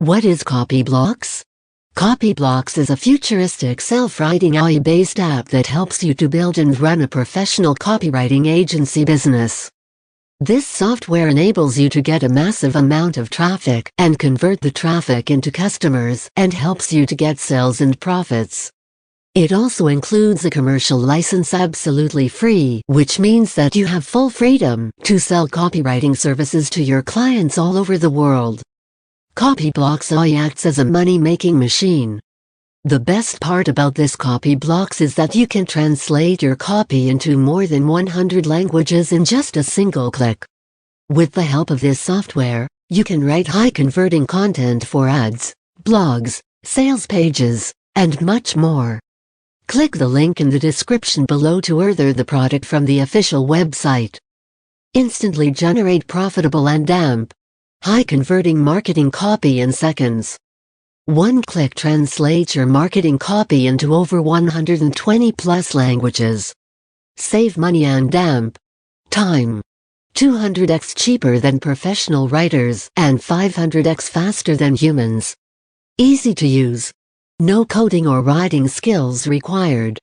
What is CopyBlocks? CopyBlocks is a futuristic self-writing AI-based app that helps you to build and run a professional copywriting agency business. This software enables you to get a massive amount of traffic and convert the traffic into customers and helps you to get sales and profits. It also includes a commercial license absolutely free, which means that you have full freedom to sell copywriting services to your clients all over the world. CopyBlocks AI acts as a money-making machine. The best part about this CopyBlocks is that you can translate your copy into more than 100 languages in just a single click. With the help of this software, you can write high-converting content for ads, blogs, sales pages, and much more. Click the link in the description below to order the product from the official website. Instantly generate profitable and damp, high-converting marketing copy in seconds. One click translates your marketing copy into over 120 plus languages. Save money and damp time. 200x cheaper than professional writers and 500x faster than humans. Easy to use. No coding or writing skills required.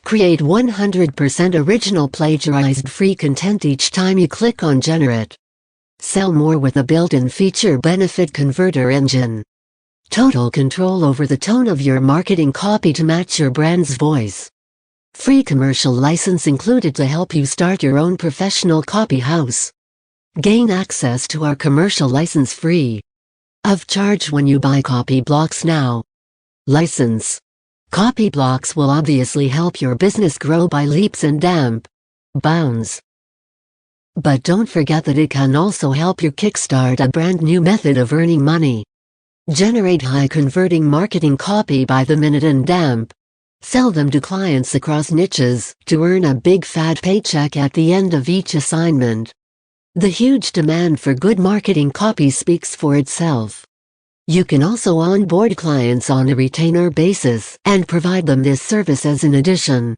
Create 100% original plagiarized free content each time you click on Generate. Sell more with a built-in feature benefit converter engine. Total control over the tone of your marketing copy to match your brand's voice. Free commercial license included to help you start your own professional copy house. Gain access to our commercial license free of charge when you buy CopyBlocks now. License. CopyBlocks will obviously help your business grow by leaps and bounds. But don't forget that it can also help you kickstart a brand new method of earning money. Generate high-converting marketing copy by the minute and sell them to clients across niches to earn a big fat paycheck at the end of each assignment. The huge demand for good marketing copy speaks for itself. You can also onboard clients on a retainer basis and provide them this service as an addition.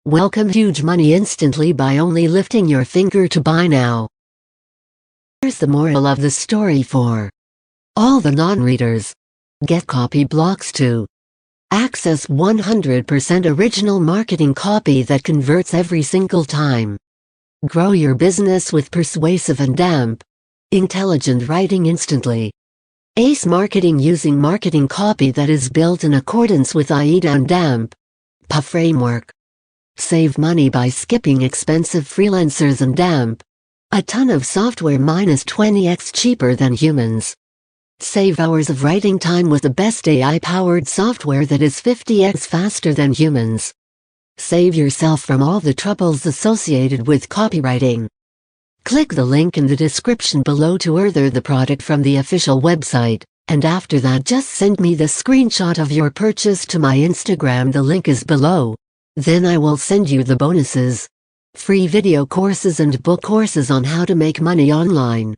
Welcome huge money instantly by only lifting your finger to buy now. Here's the moral of the story for all the non-readers. Get CopyBlocks to access 100% original marketing copy that converts every single time. Grow your business with persuasive and intelligent writing instantly. Ace marketing using marketing copy that is built in accordance with AIDA and PA framework. Save money by skipping expensive freelancers and a ton of software minus 20x cheaper than humans. Save hours of writing time with the best AI-powered software that is 50x faster than humans. Save yourself from all the troubles associated with copywriting. Click the link in the description below to order the product from the official website, and after that just send me the screenshot of your purchase to my Instagram. The link is below. Then I will send you the bonuses. Free video courses and book courses on how to make money online.